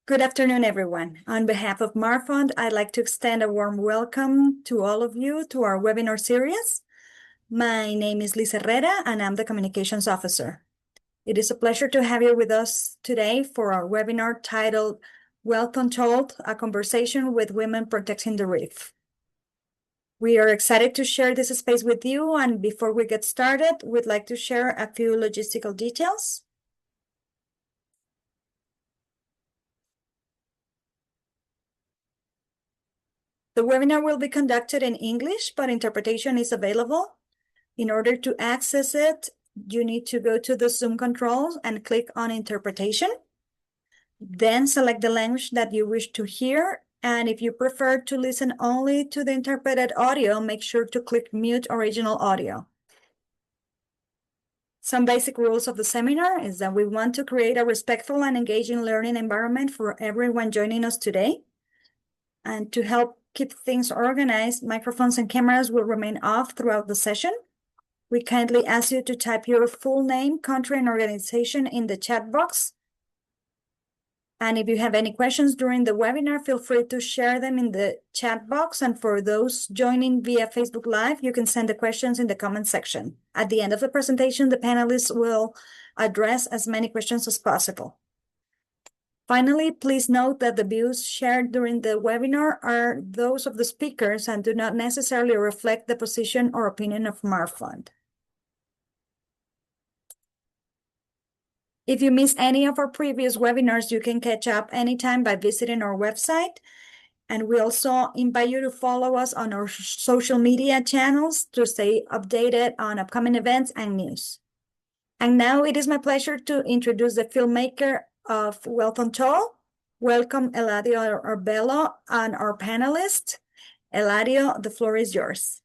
Good afternoon, everyone. On behalf of Marfund, I'd like to extend a warm welcome to all of you to our webinar series. My name is Liz Herrera, and I'm the Communications Officer. It is a pleasure to have you with us today for our webinar titled Wealth Untold, a conversation with women protecting the reef. We are excited to share this space with you, and before we get started, we'd like to share a few logistical details. The webinar will be conducted in English, but interpretation is available. In order to access it, you need to go to the Zoom controls and click on Interpretation. Then select the language that you wish to hear. And if you prefer to listen only to the interpreted audio, make sure to click Mute Original Audio. Some basic rules of the seminar is that we want to create a respectful and engaging learning environment for everyone joining us today. And to help keep things organized, microphones and cameras will remain off throughout the session. We kindly ask you to type your full name, country, and organization in the chat box. And if you have any questions during the webinar, feel free to share them in the chat box. And for those joining via Facebook Live, you can send the questions in the comment section. At the end of the presentation, the panelists will address as many questions as possible. Finally, please note that the views shared during the webinar are those of the speakers and do not necessarily reflect the position or opinion of Marfund. If you missed any of our previous webinars, you can catch up anytime by visiting our website. And we also invite you to follow us on our social media channels to stay updated on upcoming events and news. And now it is my pleasure to introduce the filmmaker of Wealth Untold. Welcome, Eladio Arbelo, and our panelist. Eladio, the floor is yours.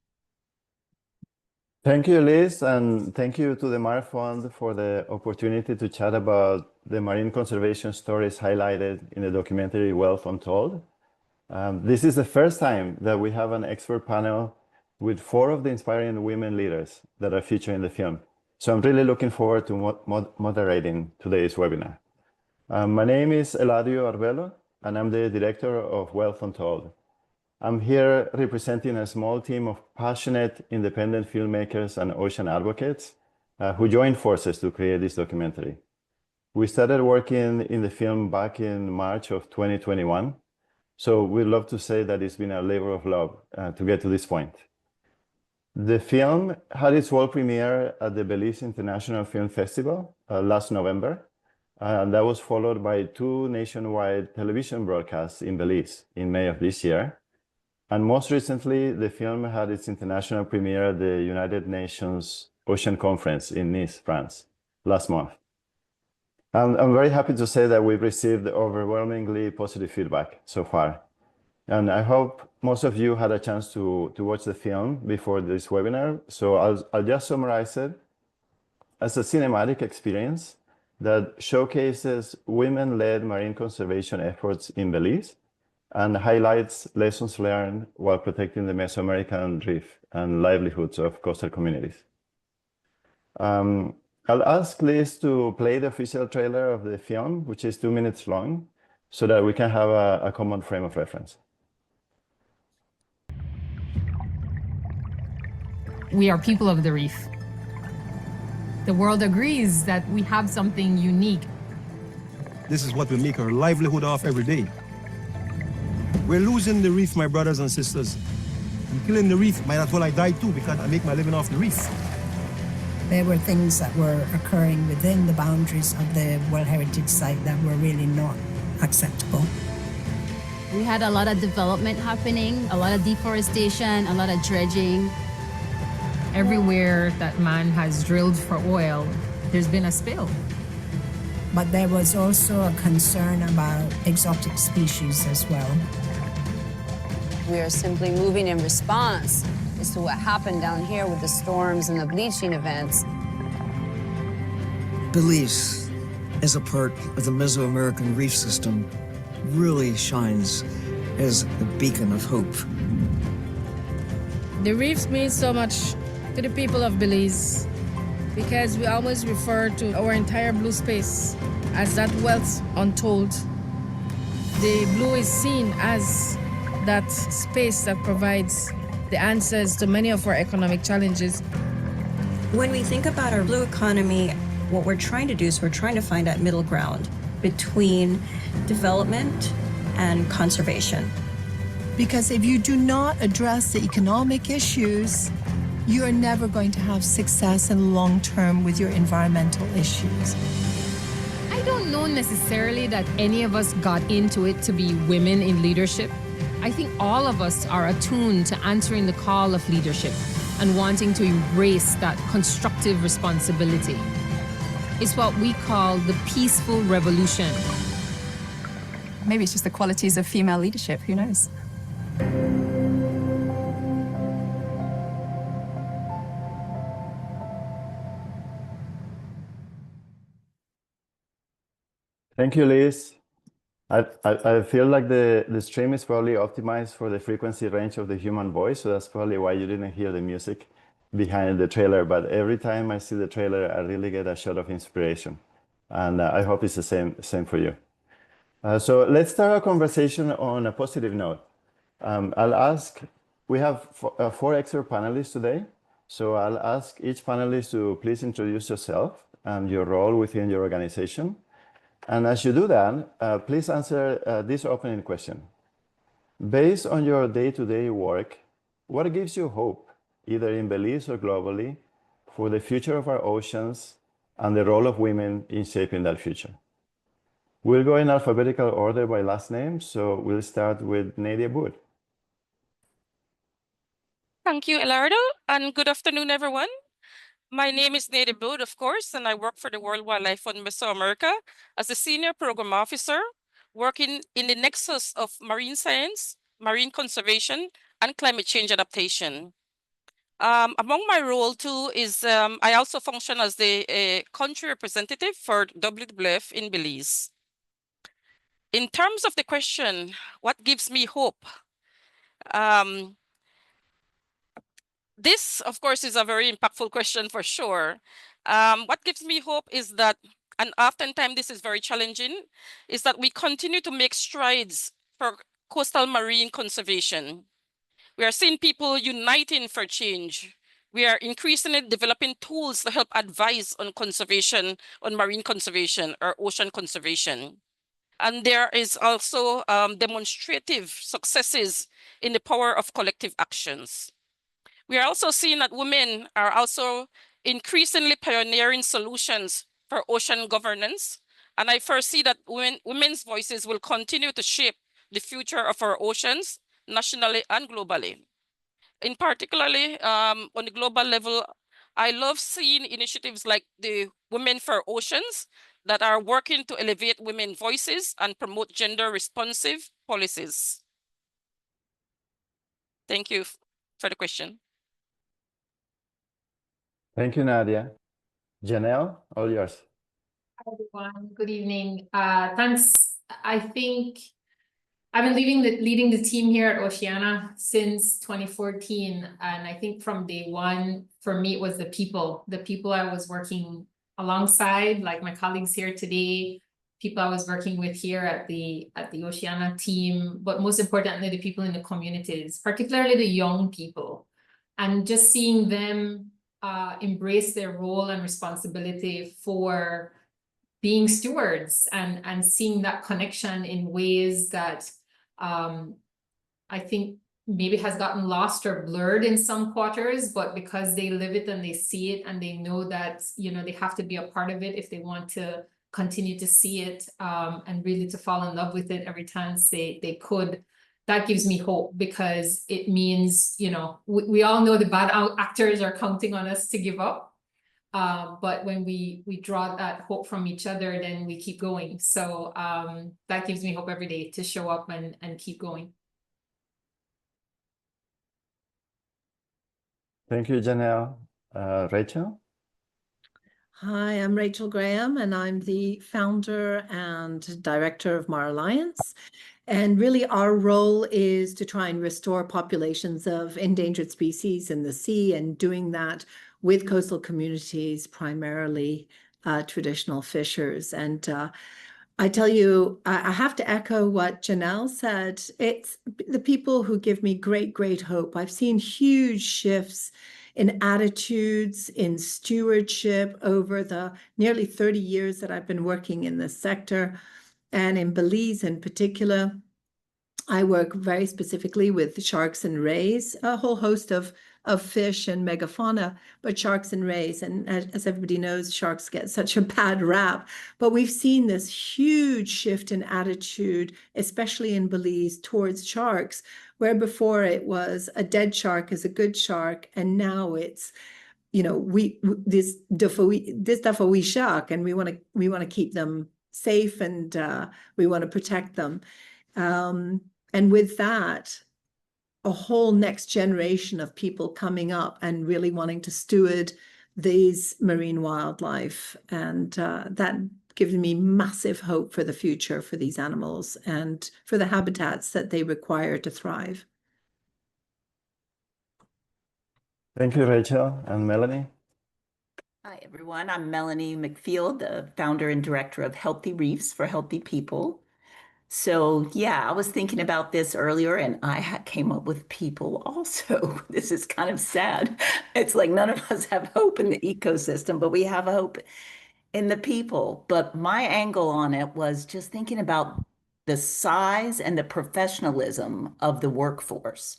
Thank you, Liz, and thank you to the Mar Fund for the opportunity to chat about the marine conservation stories highlighted in the documentary Wealth Untold. This is the first time that we have an expert panel with 4 of the inspiring women leaders that are featured in the film. So I'm really looking forward to moderating today's webinar. My name is Eladio Arbelo, and I'm the director of Wealth Untold. I'm here representing a small team of passionate, independent filmmakers and ocean advocates who joined forces to create this documentary. We started working in the film back in March of 2021, so we'd love to say that it's been a labor of love to get to this point. The film had its world premiere at the Belize International Film Festival last November. And that was followed by 2 nationwide television broadcasts in Belize in May of this year. And most recently, the film had its international premiere at the United Nations Ocean Conference in Nice, France, last month. I'm very happy to say that we've received overwhelmingly positive feedback so far. And I hope most of you had a chance to watch the film before this webinar. So I'll just summarize it as a cinematic experience that showcases women-led marine conservation efforts in Belize and highlights lessons learned while protecting the Mesoamerican reef and livelihoods of coastal communities. I'll ask Liz to play the official trailer of the film, which is 2 minutes long, so that we can have a common frame of reference. We are people of the reef. The world agrees that we have something unique. This is what we make our livelihood off every day. We're losing the reef, my brothers and sisters. I'm killing the reef, might as well I die too, because I make my living off the reef. There were things that were occurring within the boundaries of the World Heritage Site that were really not acceptable. We had a lot of development happening, a lot of deforestation, a lot of dredging. Everywhere that man has drilled for oil, there's been a spill. But there was also a concern about exotic species as well. We are simply moving in response as to what happened down here with the storms and the bleaching events. Belize, as a part of the Mesoamerican reef system, really shines as a beacon of hope. The reefs mean so much to the people of Belize because we always refer to our entire blue space as that wealth untold. The blue is seen as that space that provides the answers to many of our economic challenges. When we think about our blue economy, what we're trying to do is we're trying to find that middle ground between development and conservation. Because if you do not address the economic issues, you are never going to have success in long term with your environmental issues. I don't know necessarily that any of us got into it to be women in leadership. I think all of us are attuned to answering the call of leadership and wanting to embrace that constructive responsibility. It's what we call the peaceful revolution. Maybe it's just the qualities of female leadership, who knows? Thank you, Liz. I feel like the stream is probably optimized for the frequency range of the human voice, so that's probably why you didn't hear the music behind the trailer. But every time I see the trailer, I really get a shot of inspiration. And I hope it's the same for you. So let's start our conversation on a positive note. We have four expert panelists today. So I'll ask each panelist to please introduce yourself and your role within your organization. And as you do that, please answer this opening question. Based on your day-to-day work, what gives you hope, either in Belize or globally, for the future of our oceans and the role of women in shaping that future? We'll go in alphabetical order by last name, so we'll start with Nadia Wood. Thank you, Elardo, and good afternoon, everyone. My name is Nadia Wood, of course, and I work for the World Wildlife Fund Mesoamerica as a Senior Program Officer, working in the nexus of marine science, marine conservation, and climate change adaptation. Among my role, too, is I also function as the country representative for WWF in Belize. In terms of the question, what gives me hope? This, of course, is a very impactful question for sure. What gives me hope is that, and oftentimes this is very challenging, is that we continue to make strides for coastal marine conservation. We are seeing people uniting for change. We are increasingly developing tools to help advise on conservation, on marine conservation or ocean conservation. And there is also demonstrative successes in the power of collective actions. We are also seeing that women are also increasingly pioneering solutions for ocean governance. And I foresee that women's voices will continue to shape the future of our oceans nationally and globally. In particularly on the global level, I love seeing initiatives like the Women for Oceans that are working to elevate women's voices and promote gender responsive policies. Thank you for the question. Thank you, Nadia. Janelle, all yours. Hi, everyone. Good evening. Thanks. I think I've been leading the team here at Oceana since 2014. And I think from day one, for me, it was the people I was working alongside, like my colleagues here today, people I was working with here at the Oceana team, but most importantly, the people in the communities, particularly the young people, and just seeing them embrace their role and responsibility for being stewards and seeing that connection in ways that I think maybe has gotten lost or blurred in some quarters, but because they live it and they see it and they know that, you know, they have to be a part of it if they want to continue to see it and really to fall in love with it every chance they could. That gives me hope because it means, you know, we all know the bad actors are counting on us to give up. But when we draw that hope from each other, then we keep going. So that gives me hope every day to show up and keep going. Thank you, Janelle. Rachel? Hi, I'm Rachel Graham, and I'm the founder and director of Mar Alliance. And really our role is to try and restore populations of endangered species in the sea, and doing that with coastal communities, primarily traditional fishers. And I tell you, I have to echo what Janelle said. It's the people who give me great, great hope. I've seen huge shifts in attitudes, in stewardship over the nearly 30 years that I've been working in this sector, and in Belize in particular. I work very specifically with sharks and rays, a whole host of fish and megafauna, but sharks and rays. And as everybody knows, sharks get such a bad rap. But we've seen this huge shift in attitude, especially in Belize, towards sharks, where before it was a dead shark is a good shark, and now it's, you know, this we shark, and we want to keep them safe, and we want to protect them. And with that, a whole next generation of people coming up and really wanting to steward these marine wildlife. And that gives me massive hope for the future for these animals and for the habitats that they require to thrive. Thank you, Rachel. And Melanie? Hi, everyone. I'm Melanie McField, the founder and director of Healthy Reefs for Healthy People. So yeah, I was thinking about this earlier, and I came up with people also. This is kind of sad. It's like none of us have hope in the ecosystem, but we have hope in the people. But my angle on it was just thinking about the size and the professionalism of the workforce.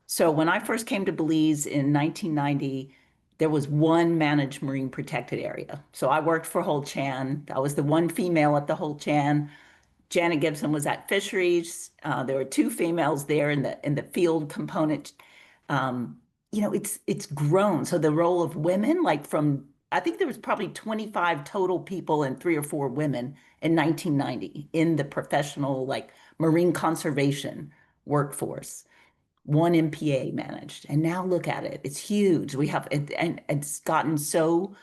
So when I first came to Belize in 1990, there was one managed marine protected area. So I worked for Hol Chan. I was the one female at the Hol Chan. Janet Gibson was at Fisheries. There were two females there in the field component. You know, it's grown. So the role of women, like from, I think there was probably 25 total people and 3 or 4 women in 1990 in the professional, like marine conservation workforce. One MPA managed, and now look at it. It's huge. We have, and it's gotten so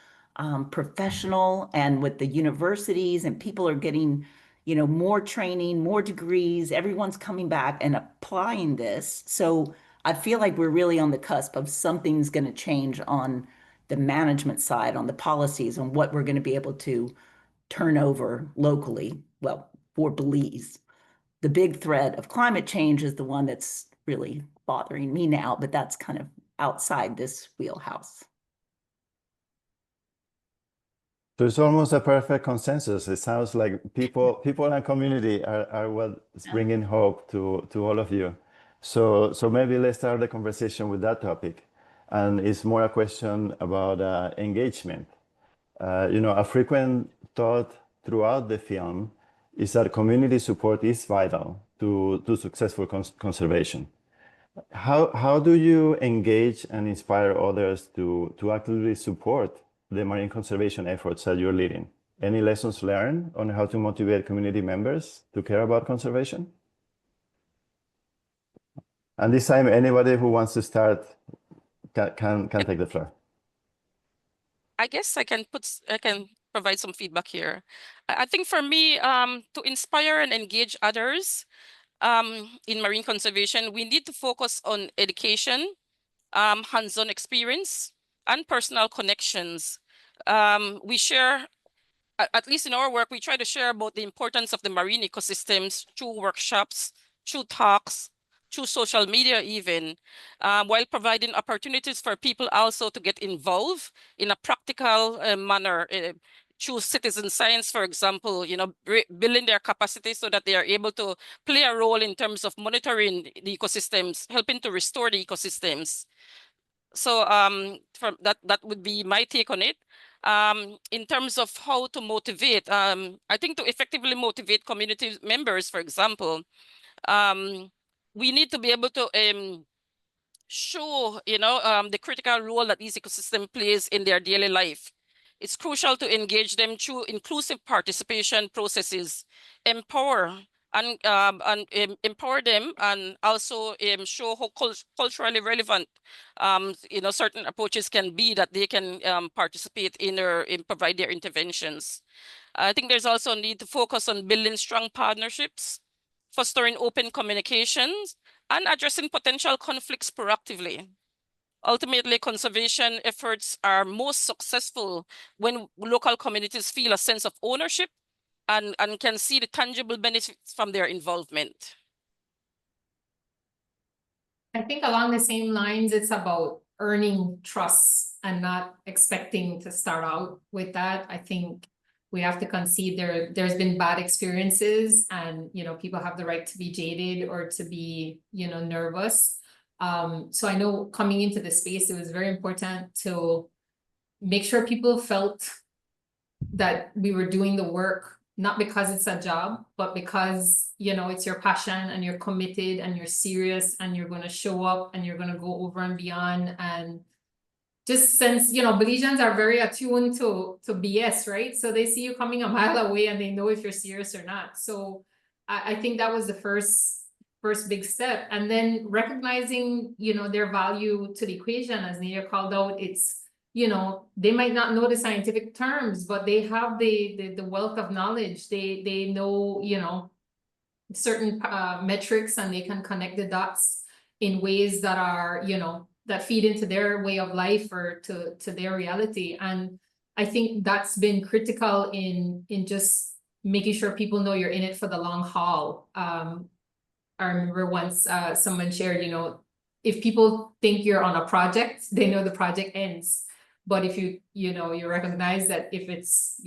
professional, and with the universities, and people are getting, you know, more training, more degrees. Everyone's coming back and applying this. So I feel like we're really on the cusp of something's going to change on the management side, on the policies, on what we're going to be able to turn over locally. Well, for Belize, the big threat of climate change is the one that's really bothering me now, but that's kind of outside this wheelhouse. So it's almost a perfect consensus. It sounds like people and community are what's bringing hope to all of you. So maybe let's start the conversation with that topic. And it's more a question about engagement. You know, a frequent thought throughout the film is that community support is vital to successful conservation. How do you engage and inspire others to actively support the marine conservation efforts that you're leading? Any lessons learned on how to motivate community members to care about conservation? And this time, anybody who wants to start can take the floor. I guess I can provide some feedback here. I think for me, to inspire and engage others in marine conservation, we need to focus on education, hands-on experience, and personal connections. We share, at least in our work, we try to share about the importance of the marine ecosystems through workshops, through talks, through social media even, while providing opportunities for people also to get involved in a practical manner, through citizen science, for example, you know, building their capacity so that they are able to play a role in terms of monitoring the ecosystems, helping to restore the ecosystems. So from that would be my take on it. In terms of how to motivate, I think to effectively motivate community members, for example, we need to be able to show, you know, the critical role that this ecosystem plays in their daily life. It's crucial to engage them through inclusive participation processes, empower empower them, and also show how culturally relevant you know, certain approaches can be that they can participate in or provide their interventions. I think there's also a need to focus on building strong partnerships, fostering open communications, and addressing potential conflicts proactively. Ultimately, conservation efforts are most successful when local communities feel a sense of ownership and can see the tangible benefits from their involvement? I think along the same lines, it's about earning trust and not expecting to start out with that. I think we have to concede there's been bad experiences, and people have the right to be jaded or to be nervous. So I know coming into the space, it was very important to make sure people felt that we were doing the work, not because it's a job, but because, it's your passion and you're committed and you're serious and you're going to show up and you're going to go over and beyond. And just since, Belizeans are very attuned to BS, right? So they see you coming a mile away and they know if you're serious or not. So I think that was the first big step. And then recognizing, their value to the equation, as Nadia called out, it's, they might not know the scientific terms, but they have the wealth of knowledge. They know, certain metrics, and they can connect the dots in ways that are, that feed into their way of life or to their reality. And I think that's been critical in just making sure people know you're in it for the long haul. I remember once someone shared, if people think you're on a project, they know the project ends. But if you recognize that if it's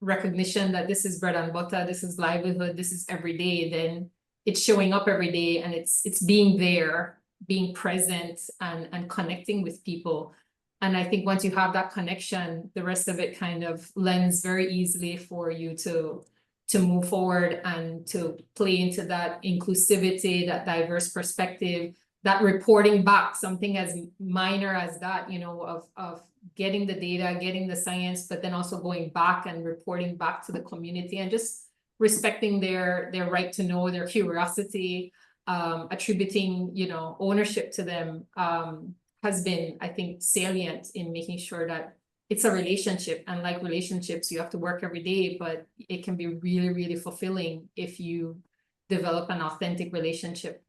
recognition that this is bread and butter, this is livelihood, this is every day, then it's showing up every day, and it's being there, being present and connecting with people. And I think once you have that connection, the rest of it kind of lends very easily for you to move forward and to play into that inclusivity, that diverse perspective, that reporting back, something as minor as that, of getting the data, getting the science, but then also going back and reporting back to the community and just respecting their right to know, their curiosity, attributing, ownership to them, has been, I think, salient in making sure that it's a relationship. And like relationships, you have to work every day, but it can be really, really fulfilling if you develop an authentic relationship.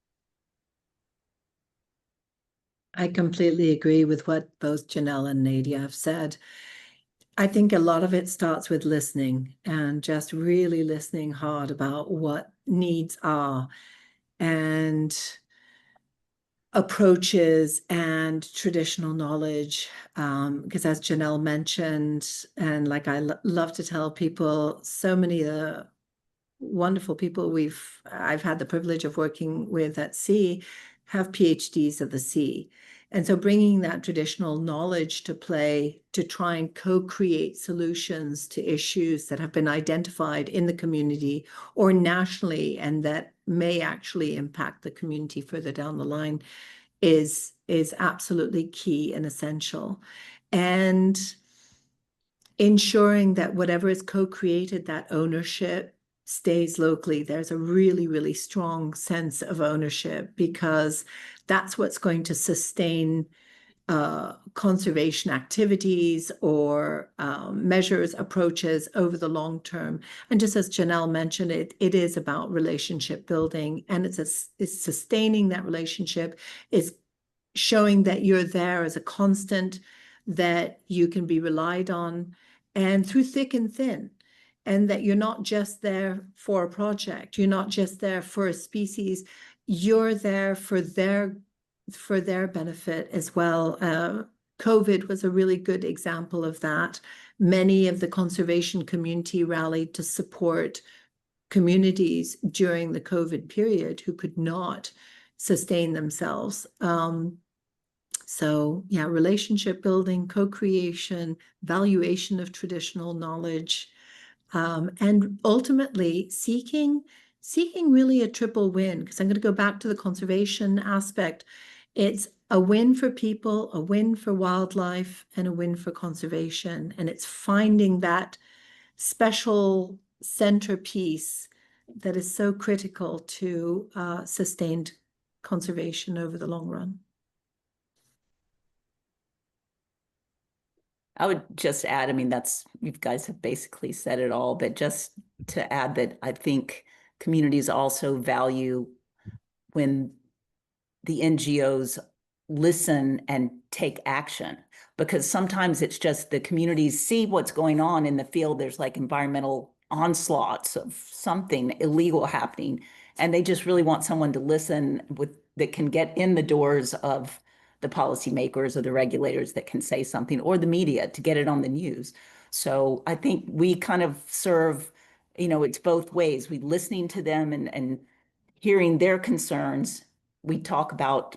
I completely agree with what both Janelle and Nadia have said. I think a lot of it starts with listening and just really listening hard about what needs are and approaches and traditional knowledge. Because as Janelle mentioned, and like I love to tell people, so many of the wonderful people I've had the privilege of working with at sea have PhDs of the sea. And so bringing that traditional knowledge to play to try and co-create solutions to issues that have been identified in the community or nationally and that may actually impact the community further down the line is absolutely key and essential. And ensuring that whatever is co-created, that ownership stays locally. There's a really, really strong sense of ownership because that's what's going to sustain conservation activities or measures, approaches over the long term. And just as Janelle mentioned, it is about relationship building, and it's sustaining that relationship, is showing that you're there as a constant, that you can be relied on, and through thick and thin. And that you're not just there for a project, you're not just there for a species, you're there for their benefit as well. COVID was a really good example of that. Many of the conservation community rallied to support communities during the COVID period who could not sustain themselves. So yeah, relationship building, co-creation, valuation of traditional knowledge, and ultimately seeking really a triple win, because I'm going to go back to the conservation aspect. It's a win for people, a win for wildlife, and a win for conservation. And it's finding that special centerpiece that is so critical to sustained conservation over the long run. I would just add, I mean, you guys have basically said it all, but just to add that I think communities also value when the NGOs listen and take action, because sometimes it's just the communities see what's going on in the field. There's like environmental onslaughts of something illegal happening, and they just really want someone to listen that can get in the doors of the policymakers or the regulators that can say something, or the media to get it on the news. So I think we kind of serve, it's both ways. We listening to them and hearing their concerns. We talk about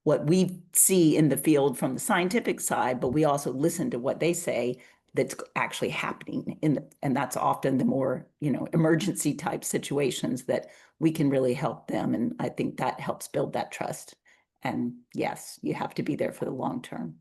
what we see in the field from the scientific side, but we also listen to what they say that's actually happening and that's often the more, emergency type situations that we can really help them. And I think that helps build that trust. And yes, you have to be there for the long term.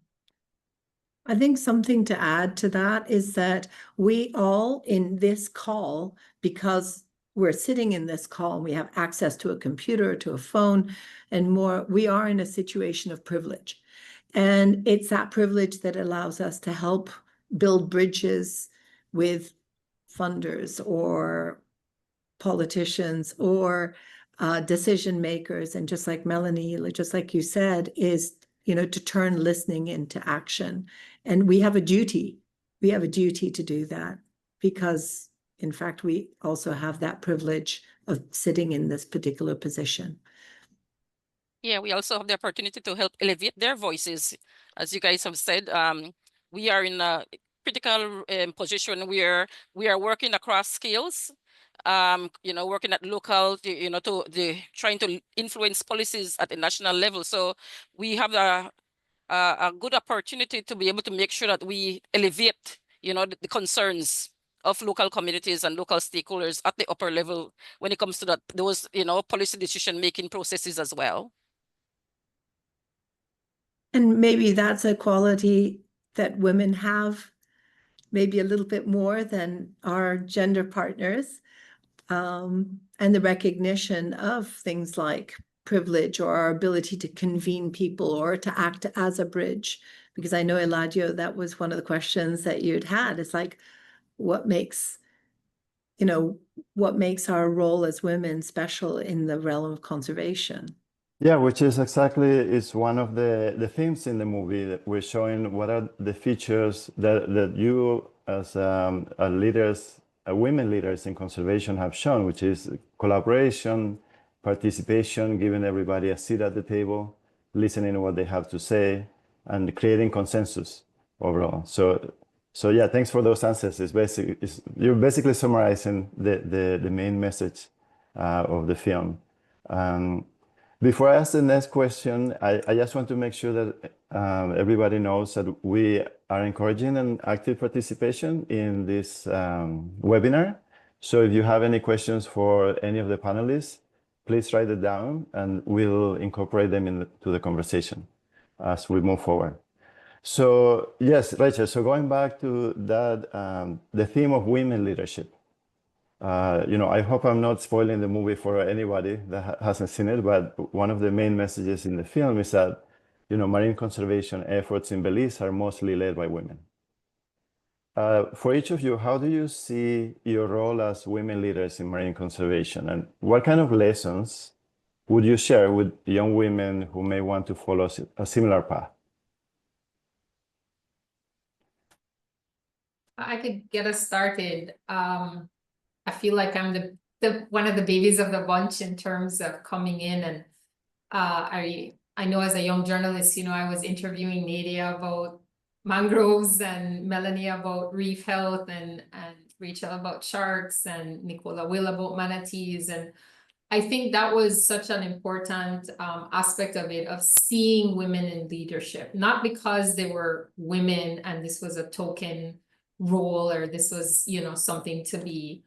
I think something to add to that is that we all in this call, because we're sitting in this call, we have access to a computer, to a phone, and more, we are in a situation of privilege. And it's that privilege that allows us to help build bridges with funders or politicians or decision makers. And just like Melanie, just like you said, is, to turn listening into action. And we have a duty. We have a duty to do that because, in fact, we also have that privilege of sitting in this particular position. Yeah, we also have the opportunity to help elevate their voices. As you guys have said, we are in a critical position where we are working across scales, working at local, trying to influence policies at the national level. So we have a good opportunity to be able to make sure that we elevate, the concerns of local communities and local stakeholders at the upper level when it comes to those, policy decision-making processes as well. And maybe that's a quality that women have, maybe a little bit more than our gender partners, and the recognition of things like privilege or our ability to convene people or to act as a bridge. Because I know, Eladio, that was one of the questions that you'd had. It's like, what makes our role as women special in the realm of conservation? Yeah, which is one of the themes in the movie that we're showing what are the features that you as leaders, women leaders in conservation have shown, which is collaboration, participation, giving everybody a seat at the table, listening to what they have to say, and creating consensus overall. So yeah, thanks for those answers. You're basically summarizing the main message of the film. Before I ask the next question, I just want to make sure that everybody knows that we are encouraging an active participation in this webinar. So if you have any questions for any of the panelists, please write it down and we'll incorporate them into the conversation as we move forward. So yes, Rachel, so going back to that, the theme of women leadership. I hope I'm not spoiling the movie for anybody that hasn't seen it, but one of the main messages in the film is that, marine conservation efforts in Belize are mostly led by women. For each of you, how do you see your role as women leaders in marine conservation, and what kind of lessons would you share with young women who may want to follow a similar path? I could get us started. I feel like I'm the one of the babies of the bunch in terms of coming in, and I know as a young journalist, I was interviewing Nadia about mangroves and Melanie about reef health and Rachel about sharks and Nicola Will about manatees. And I think that was such an important aspect of it, of seeing women in leadership, not because they were women and this was a token role or this was, something to be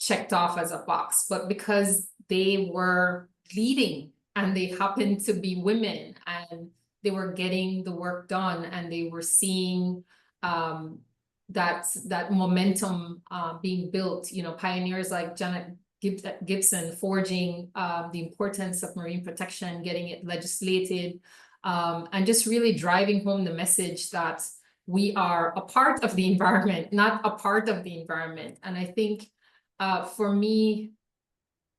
checked off as a box, but because they were leading and they happened to be women and they were getting the work done and they were seeing that momentum being built, pioneers like Janet Gibson forging the importance of marine protection, getting it legislated, and just really driving home the message that we are a part of the environment, not a part of the environment. And I think for me,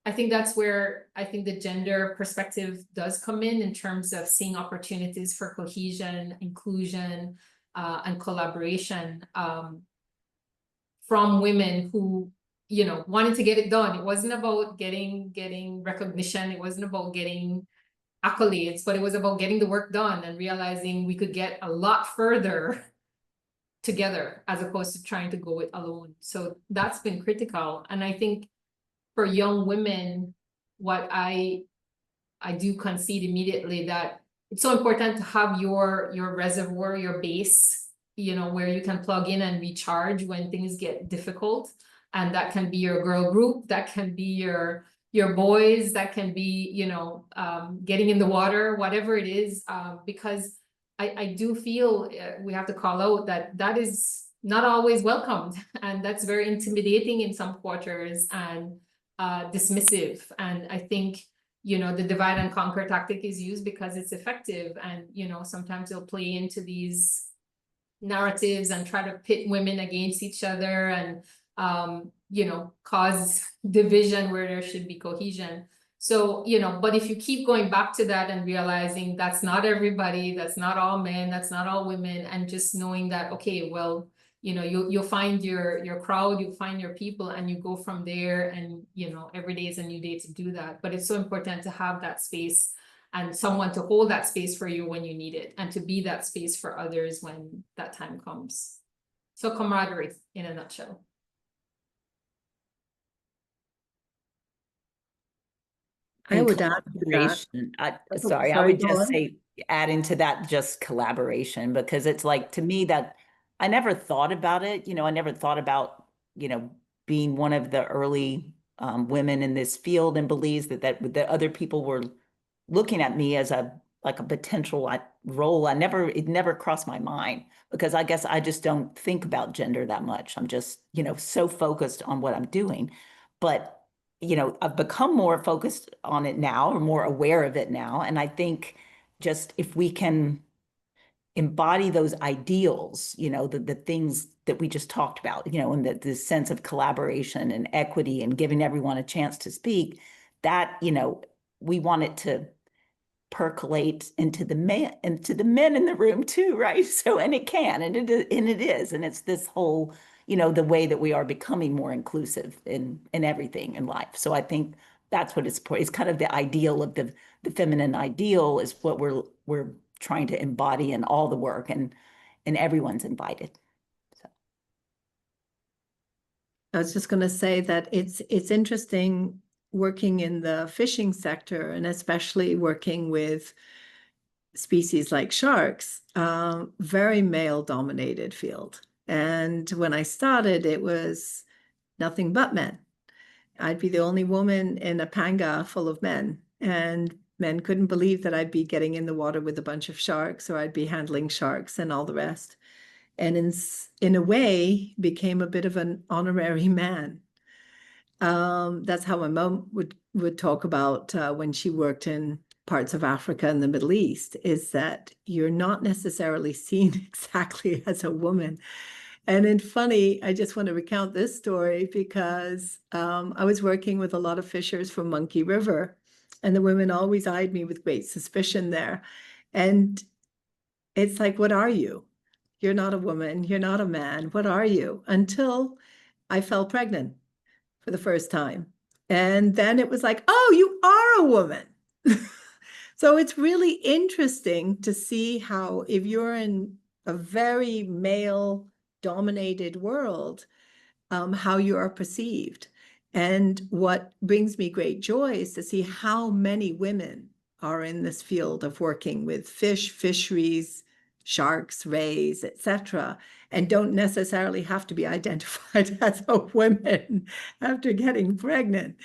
I think that's where I think the gender perspective does come in terms of seeing opportunities for cohesion, inclusion, and collaboration. from women who, you know, wanted to get it done. It wasn't about getting recognition. It wasn't about getting accolades, but it was about getting the work done and realizing we could get a lot further together as opposed to trying to go it alone. So that's been critical. And I think for young women, what I do concede immediately that it's so important to have your reservoir, your base, you know, where you can plug in and recharge when things get difficult. And that can be your girl group, that can be your boys, that can be, you know, getting in the water, whatever it is, because I do feel we have to call out that is not always welcomed, and that's very intimidating in some quarters and dismissive. And I think, you know, the divide and conquer tactic is used because it's effective, and, you know, sometimes they'll play into these narratives and try to pit women against each other and you know, cause division where there should be cohesion. So, you know, but if you keep going back to that and realizing that's not everybody, that's not all men, that's not all women, and just knowing that, okay, well, you know, you'll find your crowd, you'll find your people, and you go from there. And, you know, every day is a new day to do that. But it's so important to have that space and someone to hold that space for you when you need it, and to be that space for others when that time comes. So camaraderie in a nutshell. I would add to that. Sorry, I would just say, adding to that, just collaboration, because it's like, to me, that I never thought about it. You know, I never thought about, you know, being one of the early women in this field in Belize, that other people were looking at me as a potential role. It never crossed my mind, because I guess I just don't think about gender that much. I'm just, you know, so focused on what I'm doing. But, you know, I've become more focused on it now, or more aware of it now. And I think just if we can embody those ideals, you know, the things that we just talked about, you know, and the sense of collaboration and equity and giving everyone a chance to speak, that, you know, we want it to percolate into the men in the room too, right? So, and it can, and it is, and it's this whole, you know, the way that we are becoming more inclusive in everything in life. So I think that's what it's kind of the ideal of the feminine ideal is what we're trying to embody in all the work, and everyone's invited. So I was just going to say that it's interesting working in the fishing sector, and especially working with species like sharks, very male-dominated field. And when I started, it was nothing but men. I'd be the only woman in a panga full of men, and men couldn't believe that I'd be getting in the water with a bunch of sharks, or I'd be handling sharks and all the rest. And in a way, became a bit of an honorary man. That's how my mom would talk about when she worked in parts of Africa and the Middle East, is that you're not necessarily seen exactly as a woman. And it's funny, I just want to recount this story because I was working with a lot of fishers from Monkey River, and the women always eyed me with great suspicion there. And it's like, what are you? You're not a woman, you're not a man, what are you? Until I fell pregnant for the first time. And then it was like, oh, you are a woman. So it's really interesting to see how, if you're in a very male-dominated world, how you are perceived. And what brings me great joy is to see how many women are in this field of working with fish, fisheries, sharks, rays, etc., and don't necessarily have to be identified as a woman after getting pregnant.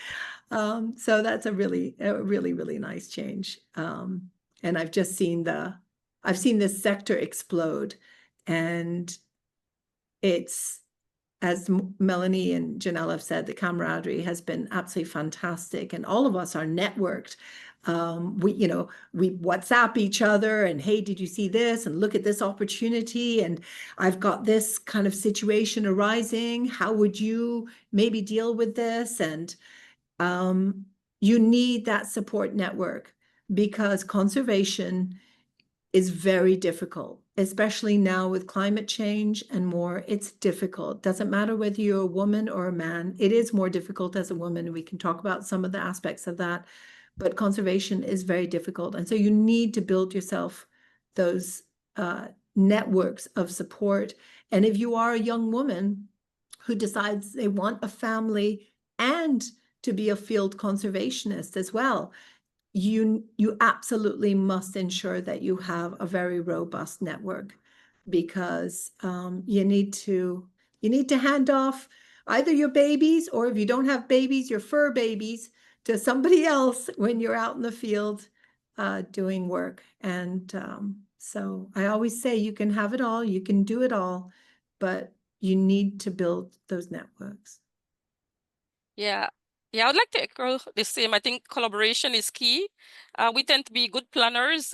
So that's a really, really nice change. And I've just seen this sector explode, and it's, as Melanie and Janelle have said, the camaraderie has been absolutely fantastic, and all of us are networked. We WhatsApp each other, and hey, did you see this? And look at this opportunity, and I've got this kind of situation arising. How would you maybe deal with this? And you need that support network, because conservation is very difficult. especially now with climate change and more, it's difficult. Doesn't matter whether you're a woman or a man, it is more difficult as a woman. We can talk about some of the aspects of that, but conservation is very difficult. And so you need to build yourself those networks of support. And if you are a young woman who decides they want a family and to be a field conservationist as well, you absolutely must ensure that you have a very robust network, because you need to hand off either your babies, or if you don't have babies, your fur babies, to somebody else when you're out in the field doing work. And so I always say you can have it all, you can do it all, but you need to build those networks. Yeah. Yeah, I would like to echo the same. I think collaboration is key. We tend to be good planners.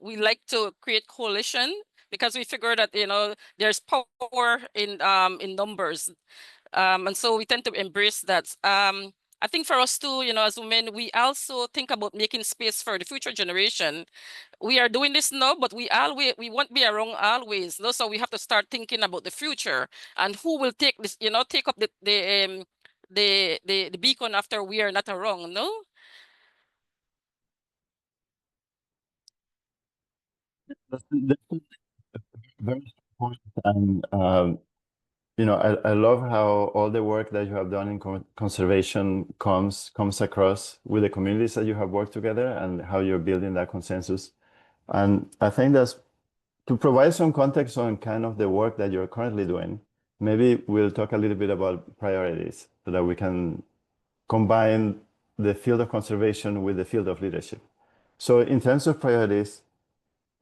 We like to create coalition because we figure that, you know, there's power in numbers. And so we tend to embrace that. I think for us too, you know, as women, we also think about making space for the future generation. We are doing this now, but we won't be around always. No? So we have to start thinking about the future and who will take this, you know, take up the beacon after we are not around, no? That's very important. And you know, I love how all the work that you have done in conservation comes across with the communities that you have worked together, and how you're building that consensus. And I think that's to provide some context on kind of the work that you're currently doing. Maybe we'll talk a little bit about priorities so that we can combine the field of conservation with the field of leadership. So in terms of priorities,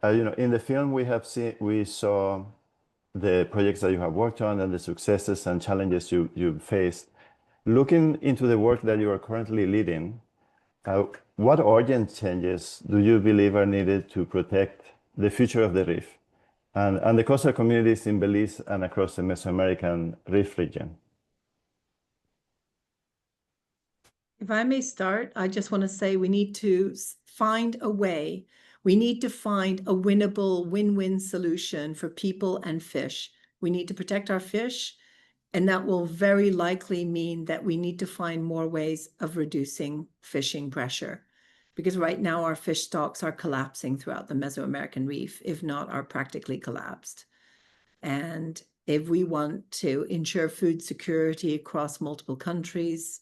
you know, in the film we saw the projects that you have worked on and the successes and challenges you've faced. Looking into the work that you are currently leading, what urgent changes do you believe are needed to protect the future of the reef and the coastal communities in Belize and across the Mesoamerican reef region? If I may start, I just want to say we need to find a way. We need to find a winnable win-win solution for people and fish. We need to protect our fish, and that will very likely mean that we need to find more ways of reducing fishing pressure, because right now our fish stocks are collapsing throughout the Mesoamerican reef, if not are practically collapsed. And if we want to ensure food security across multiple countries,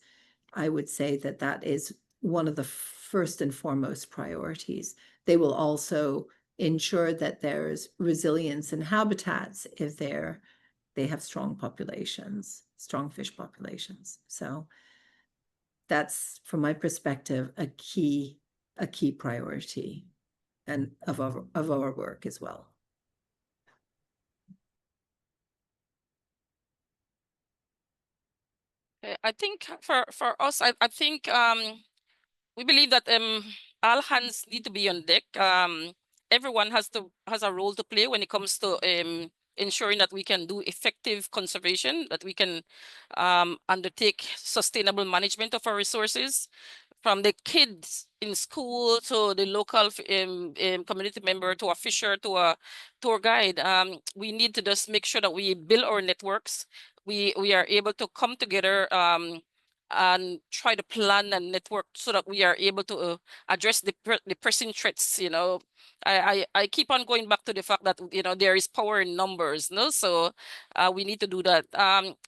I would say that that is one of the first and foremost priorities. They will also ensure that there's resilience in habitats if they have strong populations, strong fish populations. So that's, from my perspective, a key priority and of our work as well. I think for us, I think we believe that all hands need to be on deck. Everyone has a role to play when it comes to ensuring that we can do effective conservation, that we can undertake sustainable management of our resources, from the kids in school to the local community member to a fisher to a tour guide. We need to just make sure that we build our networks. We are able to come together and try to plan and network so that we are able to address the pressing threats. You know, I keep on going back to the fact that, you know, there is power in numbers, no? So we need to do that.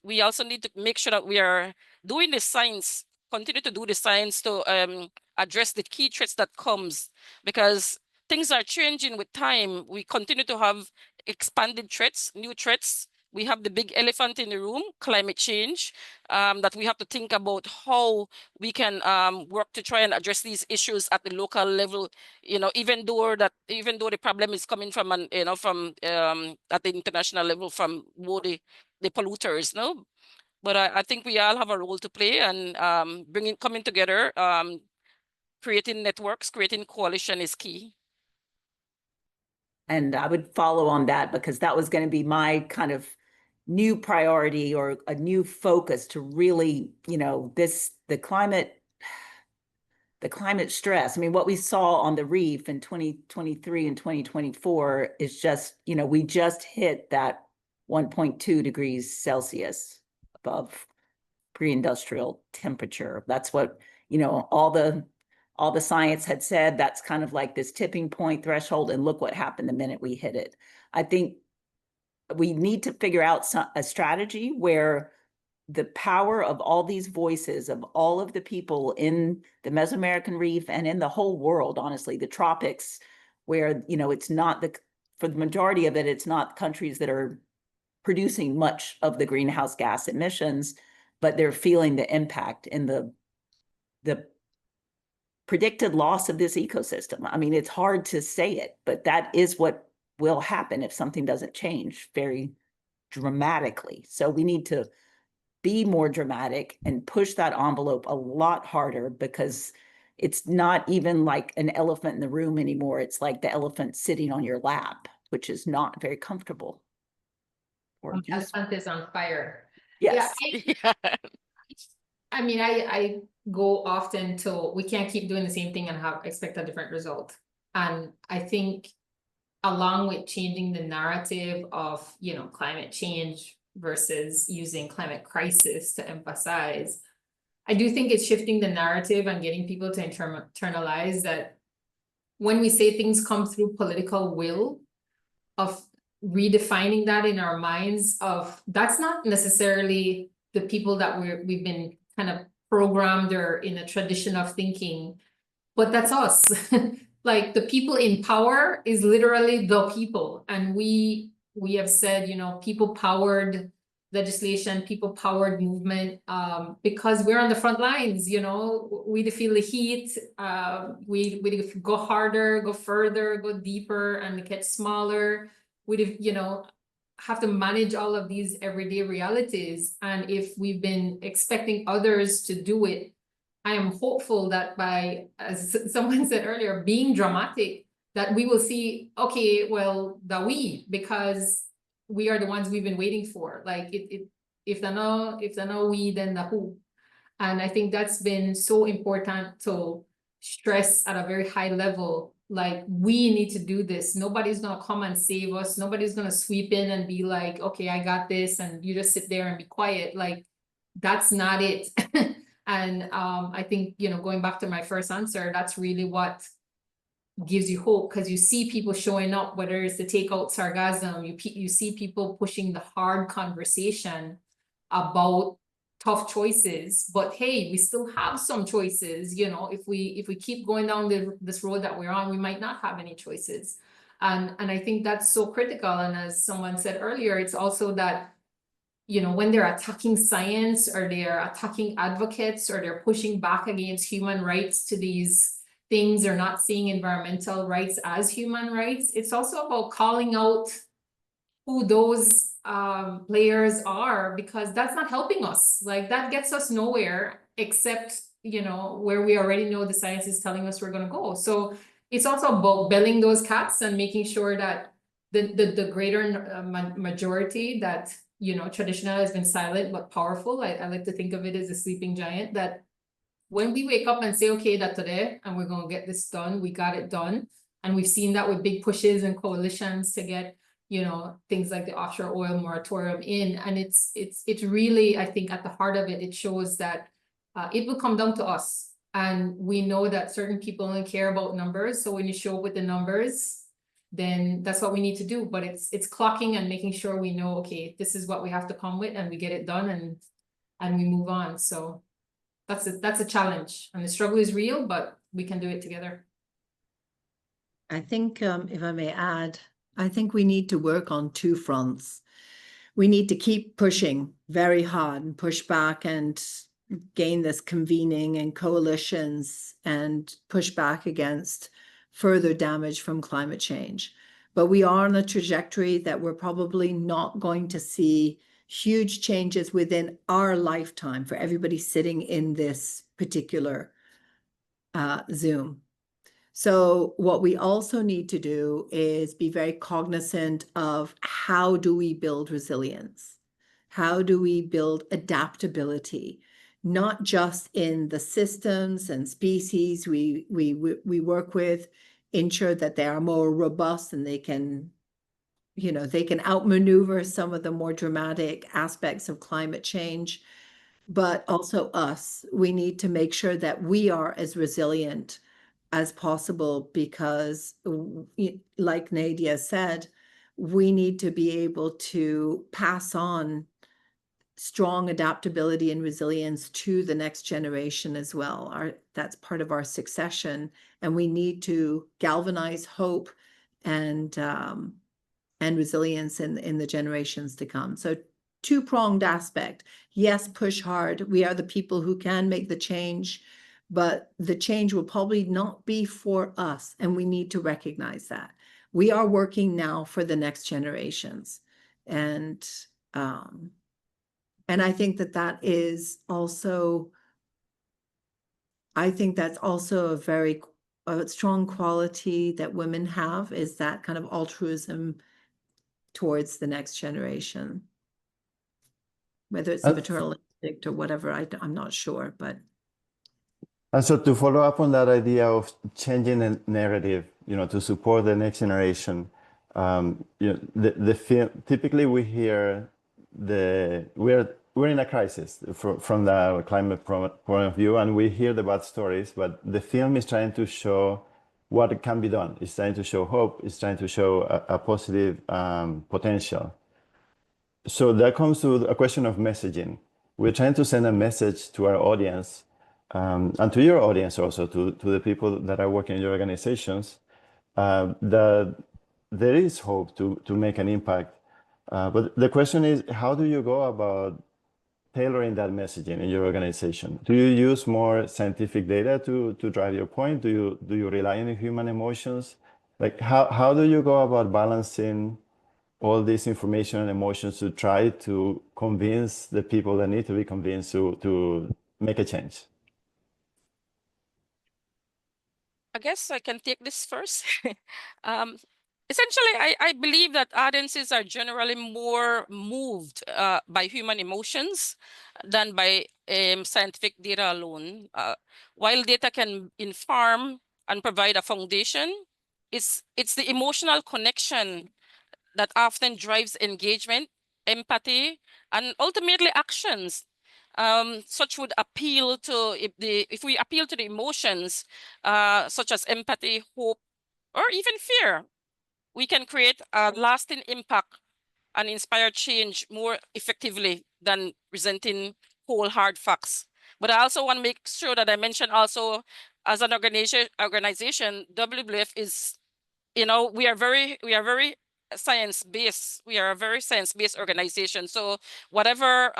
We also need to make sure that we are doing the science, continue to do the science to address the key threats that comes, because things are changing with time. We continue to have expanded threats, new threats. We have the big elephant in the room, climate change, that we have to think about how we can work to try and address these issues at the local level. You know, even though the problem is coming from at the international level from the polluters, no. But I think we all have a role to play, and coming together, creating networks, creating coalition is key. And I would follow on that, because that was going to be my kind of new priority or a new focus to really, you know, the climate the climate stress. I mean, what we saw on the reef in 2023 and 2024 is just, you know, we just hit that 1.2 degrees Celsius above pre-industrial temperature. That's what, you know, all the science had said. That's kind of like this tipping point threshold, and look what happened the minute we hit it. I think we need to figure out a strategy where the power of all these voices of all of the people in the Mesoamerican Reef and in the whole world, honestly, the tropics, where, you know, it's not for the majority of it, it's not countries that are producing much of the greenhouse gas emissions, but they're feeling the impact in the predicted loss of this ecosystem. I mean, it's hard to say it, but that is what will happen if something doesn't change very dramatically. So we need to be more dramatic and push that envelope a lot harder, because it's not even like an elephant in the room anymore. It's like the elephant sitting on your lap, which is not very comfortable. The elephant is on fire. Yes. Yeah, I mean, I go often to, we can't keep doing the same thing and expect a different result. And I think along with changing the narrative of, you know, climate change versus using climate crisis to emphasize, I do think it's shifting the narrative and getting people to internalize that when we say things come through political will, of redefining that in our minds, of that's not necessarily the people that we've been kind of programmed or in a tradition of thinking, but that's us. Like the people in power is literally the people. And we have said, you know, people powered legislation, people powered movement, because we're on the front lines, you know, we feel the heat, we go harder, go further, go deeper, and it gets smaller. We, you know, have to manage all of these everyday realities. And if we've been expecting others to do it, I am hopeful that by, as someone said earlier, being dramatic, that we will see, okay, well, because we are the ones we've been waiting for. Like if they're no we, then the who. And I think that's been so important to stress at a very high level. Like, we need to do this. Nobody's gonna come and save us. Nobody's gonna sweep in and be like, okay, I got this, and you just sit there and be quiet. Like, that's not it. And I think, you know, going back to my first answer, that's really what gives you hope, because you see people showing up, whether it's to take out sarcasm, you see people pushing the hard conversation about tough choices. But hey, we still have some choices. You know, if we keep going down this road that we're on, we might not have any choices. And I think that's so critical. And as someone said earlier, it's also that, you know, when they're attacking science, or they're attacking advocates, or they're pushing back against human rights to these things, or not seeing environmental rights as human rights, it's also about calling out who those players are, because that's not helping us. Like, that gets us nowhere, except, you know, where we already know the science is telling us we're going to go. So it's also about belling those cats and making sure that the greater majority that, you know, traditionally has been silent but powerful. I like to think of it as a sleeping giant, that when we wake up and say, okay, that today, and we're going to get this done, we got it done. And we've seen that with big pushes and coalitions to get, you know, things like the offshore oil moratorium in. And it's really, I think at the heart of it, it shows that it will come down to us. And we know that certain people only care about numbers. So when you show up with the numbers, then that's what we need to do. But it's clocking and making sure we know, okay, this is what we have to come with, and we get it done, and we move on. So that's a challenge, and the struggle is real, but we can do it together. I think, if I may add, I think we need to work on two fronts. We need to keep pushing very hard and push back and gain this convening and coalitions and push back against further damage from climate change. But we are on a trajectory that we're probably not going to see huge changes within our lifetime for everybody sitting in this particular Zoom. So what we also need to do is be very cognizant of how do we build resilience? How do we build adaptability not just in the systems and species we work with, ensure that they are more robust and they can, you know, they can outmaneuver some of the more dramatic aspects of climate change. But also us, we need to make sure that we are as resilient as possible, because like Nadia said, we need to be able to pass on strong adaptability and resilience to the next generation as well. That's part of our succession, and we need to galvanize hope and resilience in the generations to come. So two-pronged aspect. Yes, push hard. We are the people who can make the change, but the change will probably not be for us, and we need to recognize that. We are working now for the next generations. And I think that is also, I think that's also a very strong quality that women have, is that kind of altruism towards the next generation. Whether it's a maternal instinct or whatever, I'm not sure, but. And so to follow up on that idea of changing the narrative, you know, to support the next generation, you know, the film, typically we hear we're in a crisis from the climate point of view, and we hear the bad stories, but the film is trying to show what can be done. It's trying to show hope. It's trying to show a positive potential. So that comes to a question of messaging. We're trying to send a message to our audience, and to your audience also, to the people that are working in your organizations, that there is hope to make an impact. But the question is, how do you go about tailoring that messaging in your organization? Do you use more scientific data to drive your point? Do you rely on human emotions? Like how do you go about balancing all this information and emotions to try to convince the people that need to be convinced to make a change? I guess I can take this first. Essentially, I believe that audiences are generally more moved by human emotions than by scientific data alone. While data can inform and provide a foundation, it's the emotional connection that often drives engagement, empathy, and ultimately actions. Such would appeal to, if we appeal to the emotions, such as empathy, hope, or even fear, we can create a lasting impact and inspire change more effectively than presenting whole hard facts. But I also want to make sure that I mention also, as an organization, WWF is, you know, we are very science-based. We are a very science-based organization. So whatever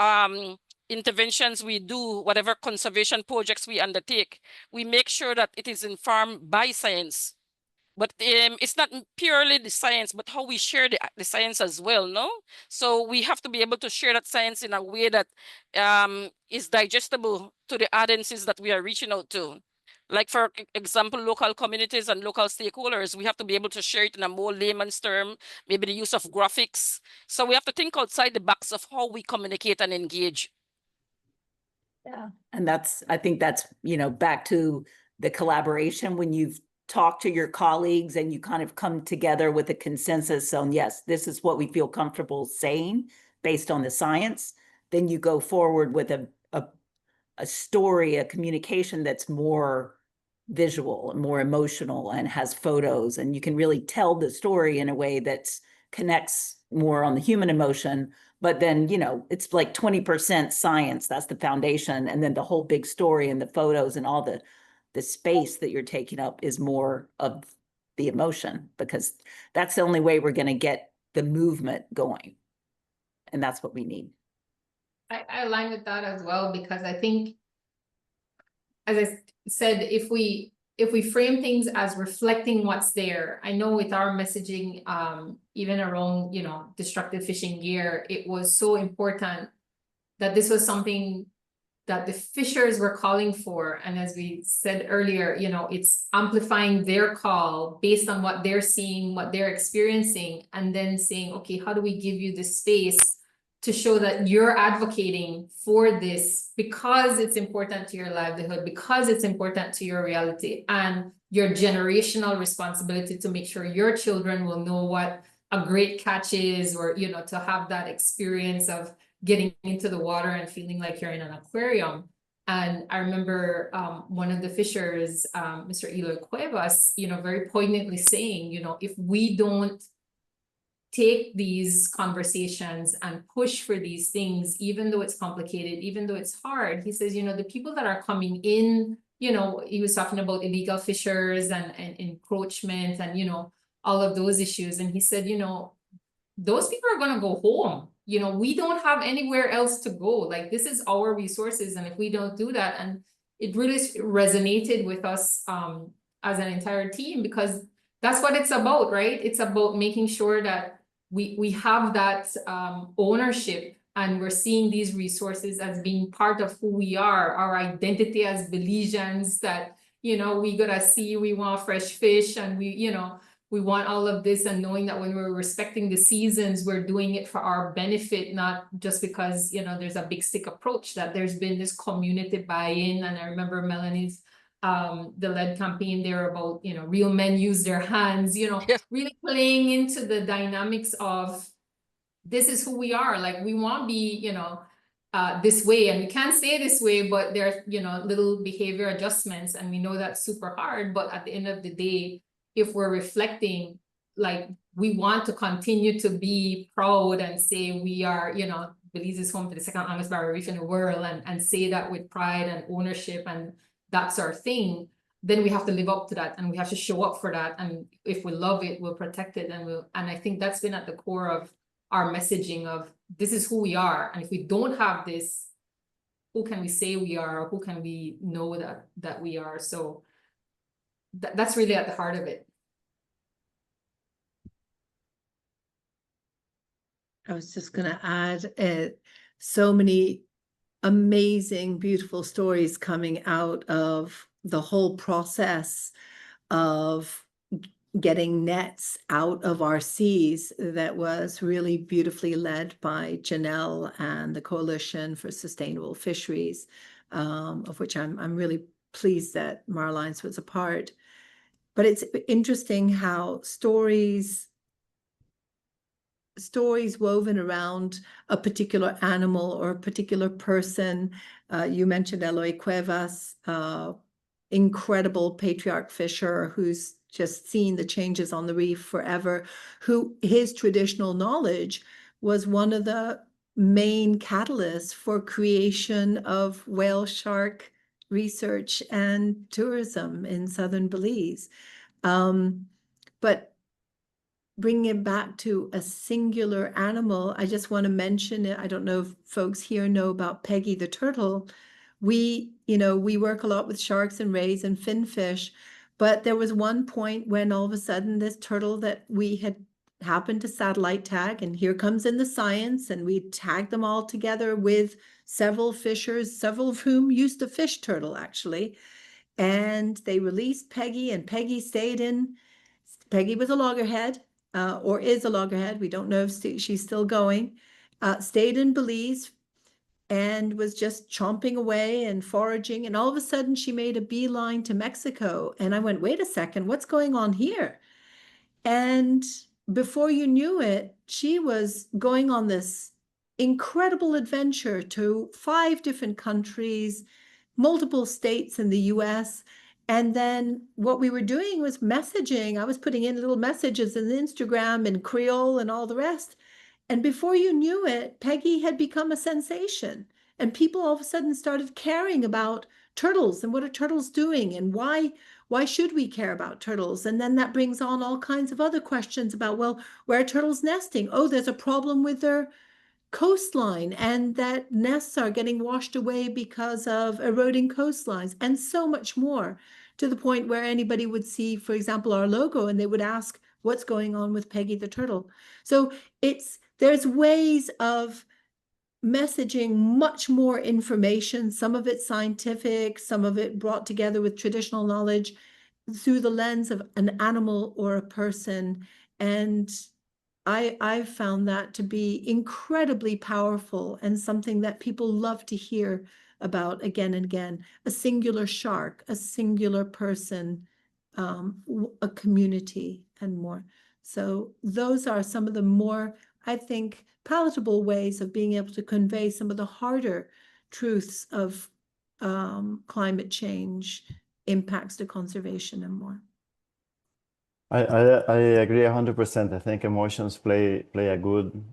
interventions we do, whatever conservation projects we undertake, we make sure that it is informed by science. But it's not purely the science, but how we share the science as well, no? So we have to be able to share that science in a way that is digestible to the audiences that we are reaching out to. Like, for example, local communities and local stakeholders, we have to be able to share it in a more layman's term, maybe the use of graphics. So we have to think outside the box of how we communicate and engage. Yeah, and I think that's, you know, back to the collaboration when you've talked to your colleagues and you kind of come together with a consensus on, yes, this is what we feel comfortable saying based on the science. Then you go forward with a story, a communication that's more visual and more emotional and has photos, and you can really tell the story in a way that connects more on the human emotion. But then, you know, it's like 20% science, that's the foundation, and then the whole big story and the photos and all the space that you're taking up is more of the emotion, because that's the only way we're going to get the movement going, and that's what we need. I align with that as well, because I think, as I said, if we frame things as reflecting what's there, I know with our messaging, even around, you know, destructive fishing gear, it was so important that this was something that the fishers were calling for. And as we said earlier, you know, it's amplifying their call based on what they're seeing, what they're experiencing, and then saying, okay, how do we give you the space to show that you're advocating for this because it's important to your livelihood, because it's important to your reality and your generational responsibility to make sure your children will know what a great catch is, or, you know, to have that experience of getting into the water and feeling like you're in an aquarium. And I remember one of the fishers, Mr. Eloy Cuevas, you know, very poignantly saying, you know, if we don't take these conversations and push for these things, even though it's complicated, even though it's hard, he says, you know, the people that are coming in, you know, he was talking about illegal fishers and encroachment and, you know, all of those issues. And he said, you know, those people are going to go home. You know, we don't have anywhere else to go. Like, this is our resources. And if we don't do that, and it really resonated with us as an entire team, because that's what it's about, right? It's about making sure that we have that ownership, and we're seeing these resources as being part of who we are, our identity as Belizeans, that, you know, we gotta see, we want fresh fish, and we, you know, we want all of this, and knowing that when we're respecting the seasons, we're doing it for our benefit, not just because, you know, there's a big stick approach, that there's been this community buy-in. And I remember Melanie's the lead campaign there about, you know, real men use their hands, you know, really playing into the dynamics of this is who we are. Like, we want to be, you know, this way, and we can't stay this way, but there's, you know, little behavior adjustments, and we know that's super hard. But at the end of the day, if we're reflecting, like, we want to continue to be proud and say we are, you know, Belize is home to the second longest barrier reef in the world, and say that with pride and ownership, and that's our thing, then we have to live up to that, and we have to show up for that. And if we love it, we'll protect it, and I think that's been at the core of our messaging of this is who we are. And if we don't have this, who can we say we are, or who can we know that we are? So that's really at the heart of it. I was just going to add so many amazing, beautiful stories coming out of the whole process of getting nets out of our seas, that was really beautifully led by Janelle and the Coalition for Sustainable Fisheries, of which I'm really pleased that Marlines was a part. But it's interesting how stories woven around a particular animal or a particular person. You mentioned Eloy Cuevas, incredible patriarch fisher who's just seen the changes on the reef forever, who his traditional knowledge was one of the main catalysts for creation of whale shark research and tourism in southern Belize. But bringing it back to a singular animal, I just want to mention it. I don't know if folks here know about Peggy the turtle. We work a lot with sharks and rays and finfish, but there was one point when all of a sudden this turtle that we had happened to satellite tag, and here comes in the science, and we tagged them all together with several fishers, several of whom used to fish turtle actually, and they released Peggy, and Peggy was a loggerhead. Or is a loggerhead. We don't know if she's still going, stayed in Belize and was just chomping away and foraging. And all of a sudden she made a beeline to Mexico. And I went, wait a second, what's going on here? And before you knew it, she was going on this incredible adventure to 5 different countries, multiple states in the US. And then what we were doing was messaging. I was putting in little messages in Instagram and Creole and all the rest. And before you knew it, Peggy had become a sensation. And people all of a sudden started caring about turtles and what are turtles doing and why should we care about turtles? And then that brings on all kinds of other questions about, well, where are turtles nesting? Oh, there's a problem with their coastline, and that nests are getting washed away because of eroding coastlines, and so much more, to the point where anybody would see, for example, our logo, and they would ask, what's going on with Peggy the turtle? So there's ways of messaging much more information, some of it scientific, some of it brought together with traditional knowledge through the lens of an animal or a person. And I've found that to be incredibly powerful and something that people love to hear about again and again. A singular shark, a singular person, a community, and more. So those are some of the more, I think, palatable ways of being able to convey some of the harder truths of climate change, impacts to conservation, and more. I agree 100%. I think emotions play a good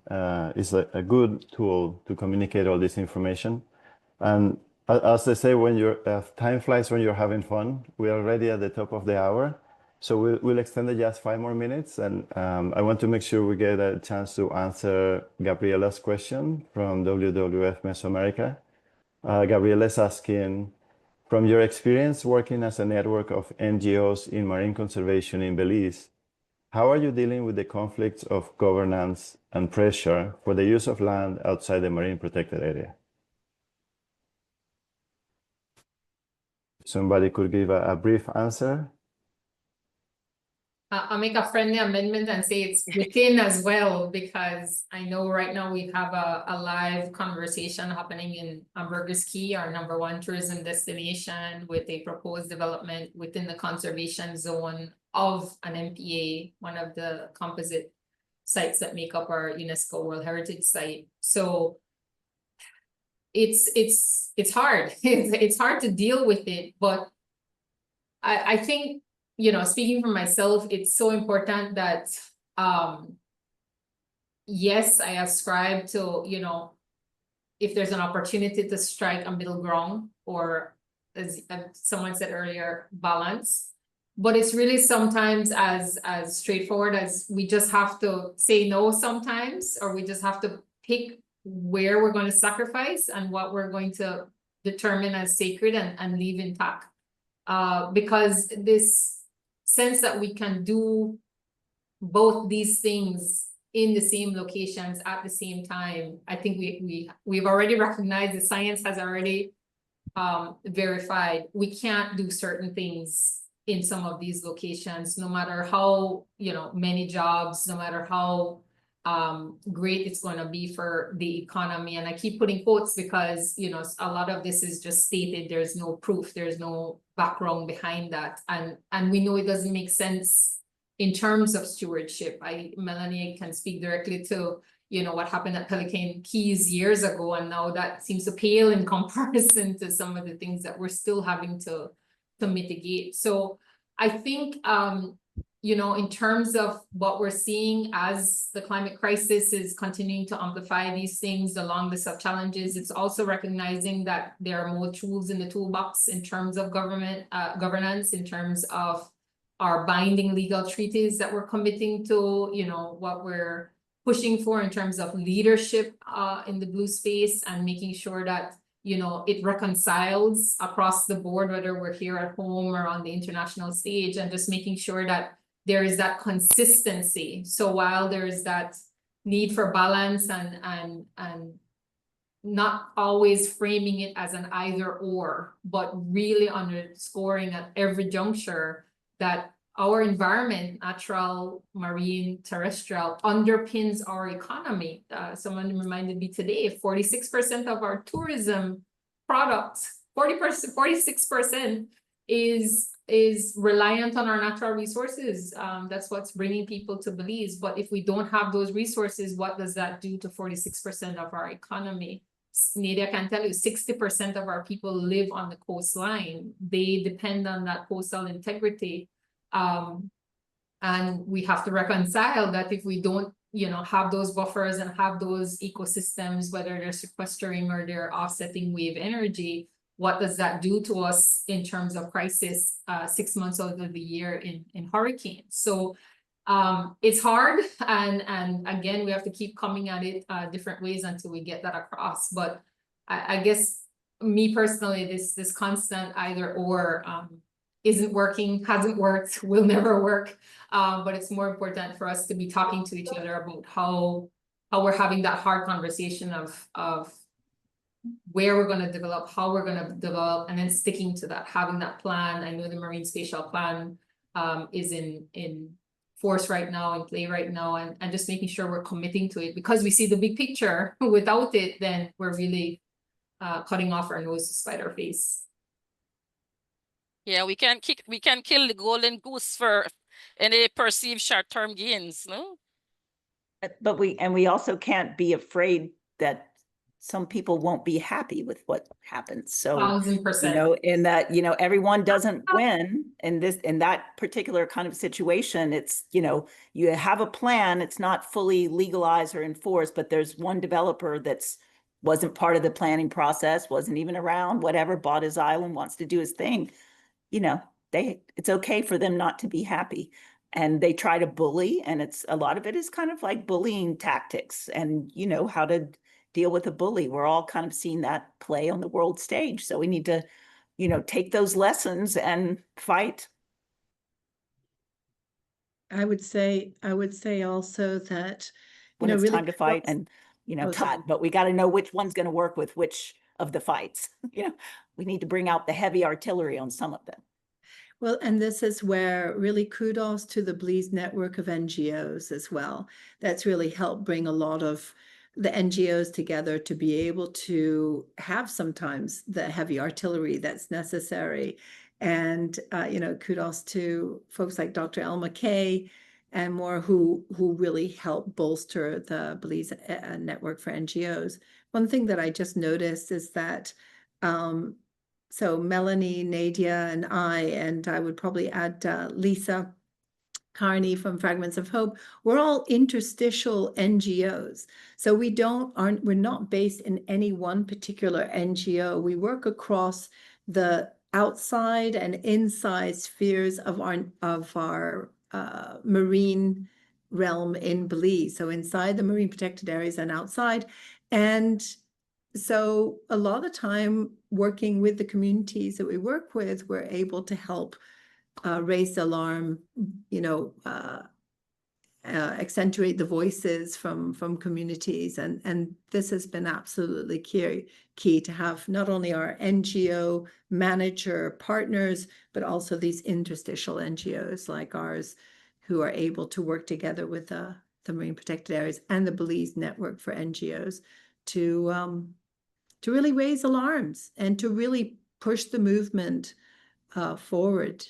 is a good tool to communicate all this information. And as they say, when you're time flies when you're having fun. We're already at the top of the hour, so we'll extend it just 5 more minutes. And I want to make sure we get a chance to answer Gabriella's question from WWF Mesoamerica. Gabriella's asking, from your experience working as a network of NGOs in marine conservation in Belize, how are you dealing with the conflicts of governance and pressure for the use of land outside the marine protected area? Somebody could give a brief answer. I'll make a friendly amendment and say it's within as well, because I know right now we have a live conversation happening in Ambergris Key, our #1 tourism destination, with a proposed development within the conservation zone of an MPA, one of the composite sites that make up our UNESCO World Heritage Site. So it's hard. It's hard to deal with it, but I think, you know, speaking for myself, it's so important that, yes, I ascribe to, you know, if there's an opportunity to strike a middle ground, or as someone said earlier, balance. But it's really sometimes as straightforward as we just have to say no sometimes, or we just have to pick where we're going to sacrifice and what we're going to determine as sacred and leave intact. Because this sense that we can do both these things in the same locations at the same time, I think we've already recognized, the science has already verified we can't do certain things in some of these locations, no matter how, you know, many jobs, no matter how great it's going to be for the economy. And I keep putting quotes because, you know, a lot of this is just stated. There's no proof, there's no background behind that, and we know it doesn't make sense in terms of stewardship. Melanie can speak directly to, you know, what happened at Pelican Keys years ago, and now that seems to pale in comparison to some of the things that we're still having to mitigate. So I think you know, in terms of what we're seeing as the climate crisis is continuing to amplify these things, the long list of challenges, it's also recognizing that there are more tools in the toolbox in terms of governance, in terms of our binding legal treaties that we're committing to, you know, what we're pushing for in terms of leadership in the blue space, and making sure that, you know, it reconciles across the board, whether we're here at home or on the international stage, and just making sure that there is that consistency. So while there is that need for balance and not always framing it as an either or, but really underscoring at every juncture that our environment, natural, marine, terrestrial, underpins our economy. Someone reminded me today, 46% of our tourism products, 46% is reliant on our natural resources. That's what's bringing people to Belize. But if we don't have those resources, what does that do to 46% of our economy? Nadia can tell you 60% of our people live on the coastline. They depend on that coastal integrity. And we have to reconcile that if we don't, you know, have those buffers and have those ecosystems, whether they're sequestering or they're offsetting wave energy, what does that do to us in terms of crisis 6 months out of the year in hurricanes? So it's hard, and again, we have to keep coming at it different ways until we get that across. But I guess me personally, this constant either or isn't working, hasn't worked, will never work. But it's more important for us to be talking to each other about how we're having that hard conversation of where we're going to develop, how we're going to develop, and then sticking to that, having that plan. I know the Marine Spatial Plan is in force right now and play right now, and just making sure we're committing to it because we see the big picture. Without it, then we're really cutting off our nose to spite our face. Yeah, we can kill the golden goose for any perceived short-term gains, no? But we also can't be afraid that some people won't be happy with what happens. So, 1000%. in that, everyone doesn't win in that particular kind of situation. It's, you have a plan, it's not fully legalized or enforced, but there's one developer wasn't part of the planning process, wasn't even around, whatever, bought his island, wants to do his thing. It's okay for them not to be happy. And they try to bully, and a lot of it is kind of like bullying tactics and, how to deal with a bully. We're all kind of seeing that play on the world stage. So we need to, take those lessons and fight. I would say also that, when it's really time to fight and, but we got to know which one's going to work with which of the fights. We need to bring out the heavy artillery on some of them. Well, and this is where really kudos to the Belize network of NGOs as well. That's really helped bring a lot of the NGOs together to be able to have sometimes the heavy artillery that's necessary. And, kudos to folks like Dr. Elma Kay and more who really help bolster the Belize network for NGOs. One thing that I just noticed is that so Melanie, Nadia, and I would probably add Lisa Carney from Fragments of Hope. We're all interstitial NGOs. So we're not based in any one particular NGO. We work across the outside and inside spheres of our marine realm in Belize. So inside the marine protected areas and outside. And so a lot of the time working with the communities that we work with, we're able to help raise the alarm, accentuate the voices from communities. And this has been absolutely key to have not only our NGO manager partners, but also these interstitial NGOs like ours who are able to work together with the marine protected areas and the Belize network for NGOs to really raise alarms and to really push the movement forward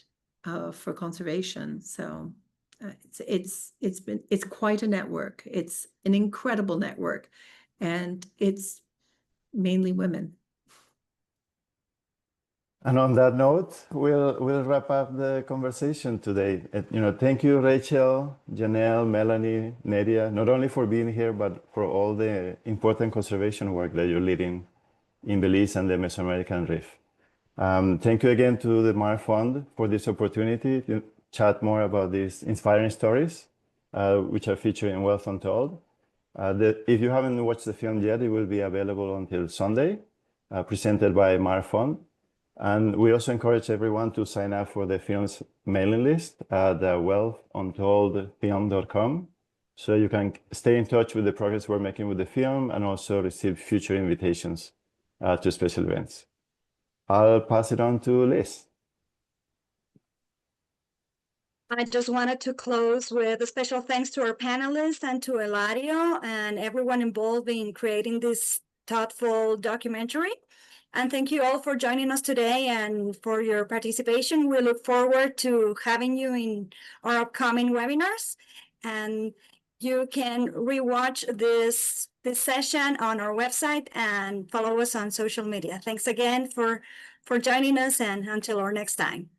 for conservation. So it's quite a network. It's an incredible network, and it's mainly women. And on that note, we'll wrap up the conversation today. Thank you, Rachel, Janelle, Melanie, Nadia, not only for being here, but for all the important conservation work that you're leading in Belize and the Mesoamerican Reef. Thank you again to the Mar Fund for this opportunity to chat more about these inspiring stories, which are featured in Wealth Untold. If you haven't watched the film yet, it will be available until Sunday, presented by Mar Fund. And we also encourage everyone to sign up for the film's mailing list at wealthuntoldfilm.com, so you can stay in touch with the progress we're making with the film and also receive future invitations to special events. I'll pass it on to Liz. I just wanted to close with a special thanks to our panelists and to Eladio and everyone involved in creating this thoughtful documentary. And thank you all for joining us today and for your participation. We look forward to having you in our upcoming webinars. And you can rewatch this session on our website and follow us on social media. Thanks again for joining us, and until our next time.